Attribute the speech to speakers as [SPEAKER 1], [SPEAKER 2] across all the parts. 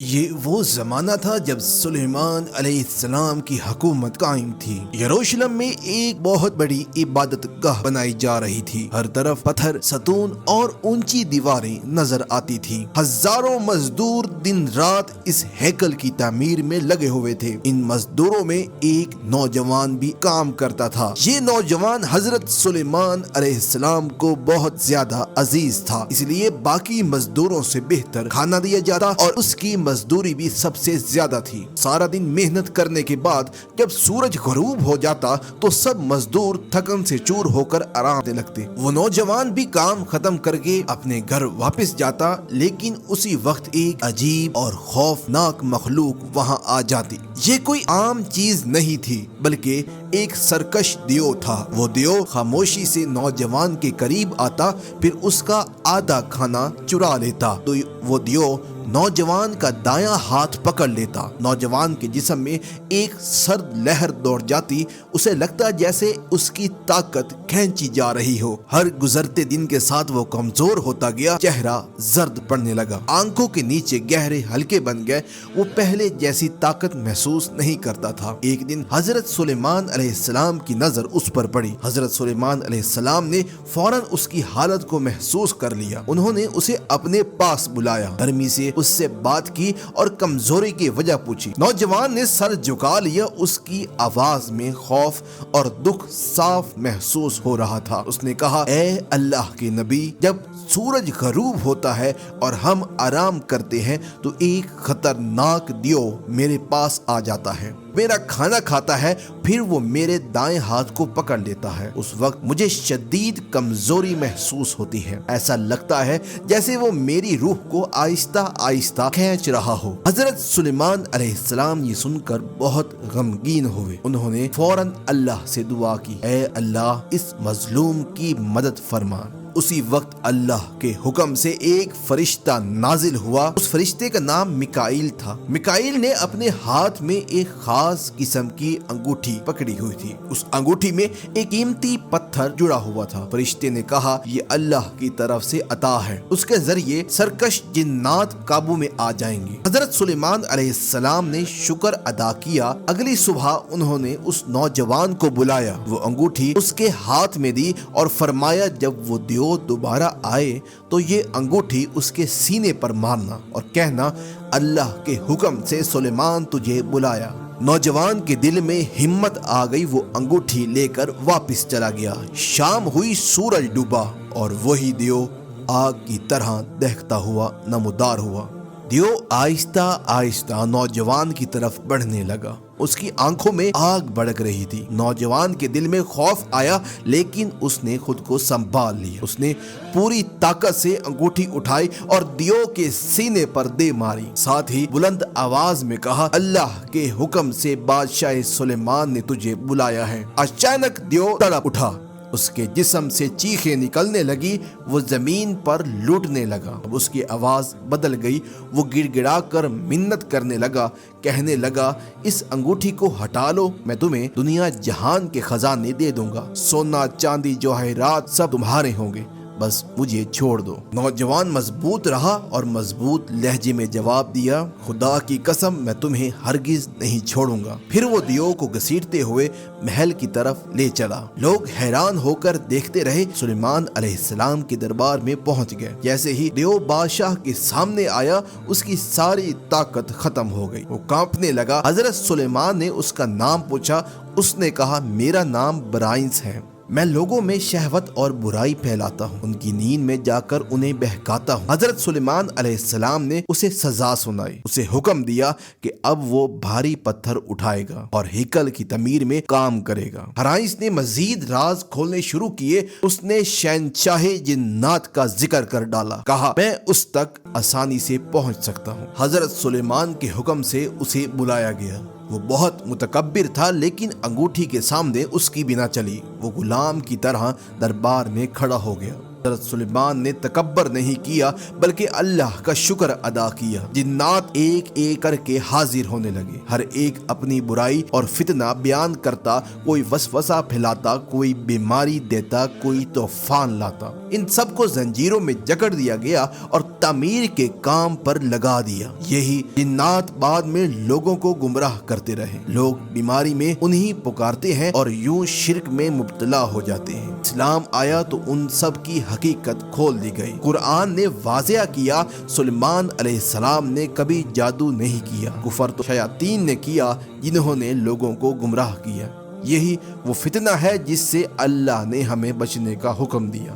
[SPEAKER 1] یہ وہ زمانہ تھا جب سلیمان علیہ السلام کی حکومت قائم تھی۔ یروشلم میں ایک بہت بڑی عبادت گاہ بنائی جا رہی تھی۔ ہر طرف پتھر، ستون اور اونچی دیواریں نظر آتی تھی۔ ہزاروں مزدور دن رات اس ہیکل کی تعمیر میں لگے ہوئے تھے۔ ان مزدوروں میں ایک نوجوان بھی کام کرتا تھا۔ یہ نوجوان حضرت سلیمان علیہ السلام کو بہت زیادہ عزیز تھا، اس لیے باقی مزدوروں سے بہتر کھانا دیا جاتا اور اس کی مزدوری بھی سب سے زیادہ تھی۔ سارا دن محنت کرنے کے بعد جب سورج غروب ہو جاتا تو سب مزدور تھکن سے چور ہو کر آرام کرنے لگتے۔ وہ نوجوان بھی کام ختم کر کے اپنے گھر واپس جاتا، لیکن اسی وقت ایک عجیب اور خوفناک مخلوق وہاں آ جاتی۔ یہ کوئی عام چیز نہیں تھی، بلکہ ایک سرکش دیو تھا۔ وہ دیو خاموشی سے نوجوان کے قریب آتا، پھر اس کا آدھا کھانا چرا لیتا تو وہ دیو نوجوان کا دایاں ہاتھ پکڑ لیتا۔ نوجوان کے جسم میں ایک سرد لہر دوڑ جاتی، اسے لگتا جیسے اس کی طاقت کھینچی جا رہی ہو۔ ہر گزرتے دن کے ساتھ وہ کمزور ہوتا گیا، چہرہ زرد پڑنے لگا، آنکھوں کے نیچے گہرے حلقے بن گئے۔ وہ پہلے جیسی طاقت محسوس نہیں کرتا تھا۔ ایک دن حضرت سلیمان علیہ السلام کی نظر اس پر پڑی۔ حضرت سلیمان علیہ السلام نے فوراً اس کی حالت کو محسوس کر لیا۔ انہوں نے اسے اپنے پاس بلایا، نرمی سے اس سے بات کی اور کمزوری کی وجہ پوچھی۔ نوجوان نے سر جھکا لیا، اس کی آواز میں خوف اور دکھ صاف محسوس ہو رہا تھا۔ اس نے کہا، اے اللہ کے نبی، جب سورج غروب ہوتا ہے اور ہم آرام کرتے ہیں تو ایک خطرناک دیو میرے پاس آ جاتا ہے، میرا کھانا کھاتا ہے، پھر وہ میرے دائیں ہاتھ کو پکڑ لیتا ہے۔ اس وقت مجھے شدید کمزوری محسوس ہوتی ہے، ایسا لگتا ہے جیسے وہ میری روح کو آہستہ آہستہ کھینچ رہا ہو۔ حضرت سلیمان علیہ السلام یہ سن کر بہت غمگین ہوئے۔ انہوں نے فوراً اللہ سے دعا کی، اے اللہ، اس مظلوم کی مدد فرما۔ اسی وقت اللہ کے حکم سے ایک فرشتہ نازل ہوا۔ اس فرشتے کا نام میکائیل تھا۔ میکائیل نے اپنے ہاتھ میں ایک خاص قسم کی انگوٹھی پکڑی ہوئی تھی۔ اس انگوٹھی میں ایک قیمتی پتھر جڑا ہوا تھا۔ فرشتے نے کہا، یہ اللہ کی طرف سے عطا ہے، اس کے ذریعے سرکش جنات قابو میں آ جائیں گے۔ حضرت سلیمان علیہ السلام نے شکر ادا کیا۔ اگلی صبح انہوں نے اس نوجوان کو بلایا، وہ انگوٹھی اس کے ہاتھ میں دی اور فرمایا، جب وہ دیو دوبارہ آئے تو یہ انگوٹھی اس کے سینے پر مارنا اور کہنا، اللہ کے حکم سے سلیمان تجھے بلایا۔ نوجوان کے دل میں ہمت آ گئی، وہ انگوٹھی لے کر واپس چلا گیا۔ شام ہوئی، سورج ڈوبا اور وہی دیو آگ کی طرح دہکتا ہوا نمودار ہوا۔ دیو آہستہ آہستہ نوجوان کی طرف بڑھنے لگا، اس کی آنکھوں میں آگ بھڑک رہی تھی۔ نوجوان کے دل میں خوف آیا، لیکن اس نے خود کو سنبھال لیا۔ اس نے پوری طاقت سے انگوٹھی اٹھائی اور دیو کے سینے پر دے ماری، ساتھ ہی بلند آواز میں کہا، اللہ کے حکم سے بادشاہ سلیمان نے تجھے بلایا ہے۔ اچانک دیو تڑپ اٹھا، اس کے جسم سے چیخیں نکلنے لگی، وہ زمین پر لوٹنے لگا۔ اب اس کی آواز بدل گئی، وہ گڑ گڑا کر منت کرنے لگا، کہنے لگا، اس انگوٹھی کو ہٹا لو، میں تمہیں دنیا جہان کے خزانے دے دوں گا، سونا چاندی جواہرات سب تمہارے ہوں گے، بس مجھے چھوڑ دو۔ نوجوان مضبوط رہا اور مضبوط لہجے میں جواب دیا، خدا کی قسم، میں تمہیں ہرگز نہیں چھوڑوں گا۔ پھر وہ دیو کو گھسیٹتے ہوئے محل کی طرف لے چلا۔ لوگ حیران ہو کر دیکھتے رہے۔ سلیمان علیہ السلام کے دربار میں پہنچ گئے۔ جیسے ہی دیو بادشاہ کے سامنے آیا، اس کی ساری طاقت ختم ہو گئی، وہ کانپنے لگا۔ حضرت سلیمان نے اس کا نام پوچھا، اس نے کہا، میرا نام برائنس ہے، میں لوگوں میں شہوت اور برائی پھیلاتا ہوں، ان کی نیند میں جا کر انہیں بہکاتا ہوں۔ حضرت سلیمان علیہ السلام نے اسے سزا سنائی، اسے حکم دیا کہ اب وہ بھاری پتھر اٹھائے گا اور ہیکل کی تعمیر میں کام کرے گا۔ برائنس نے مزید راز کھولنے شروع کیے۔ اس نے شہنشاہ جنات کا ذکر کر ڈالا، کہا، میں اس تک آسانی سے پہنچ سکتا ہوں۔ حضرت سلیمان کے حکم سے اسے بلایا گیا۔ وہ بہت متکبر تھا، لیکن انگوٹھی کے سامنے اس کی بھی نہ چلی۔ وہ غلام کی طرح دربار میں کھڑا ہو گیا۔ حضرت سلیمان نے تکبر نہیں کیا بلکہ اللہ کا شکر ادا کیا۔ جنات ایک ایک کر کے حاضر ہونے لگے، ہر ایک اپنی برائی اور فتنہ بیان کرتا، کوئی وسوسہ پھیلاتا، کوئی بیماری دیتا، کوئی طوفان لاتا۔ ان سب کو زنجیروں میں جکڑ دیا گیا اور تعمیر کے کام پر لگا دیا۔ یہی جنات بعد میں لوگوں کو گمراہ کرتے رہے۔ لوگ بیماری میں انہی پکارتے ہیں اور یوں شرک میں مبتلا ہو جاتے ہیں۔ اسلام آیا تو ان سب کی حقیقت کھول دی گئی۔ قرآن نے واضح کیا سلیمان علیہ السلام نے کبھی جادو نہیں کیا، کفر تو شیاطین نے کیا جنہوں نے لوگوں کو گمراہ کیا۔ یہی وہ فتنہ ہے جس سے اللہ نے ہمیں بچنے کا حکم دیا،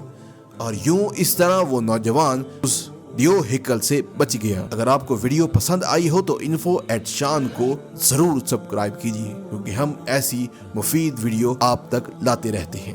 [SPEAKER 1] اور یوں اس طرح وہ نوجوان اس ڈیو ہیکل سے بچ گیا۔ اگر آپ کو ویڈیو پسند آئی ہو تو info@shan کو ضرور سبسکرائب کیجیے، کیونکہ ہم ایسی مفید ویڈیو آپ تک لاتے رہتے ہیں۔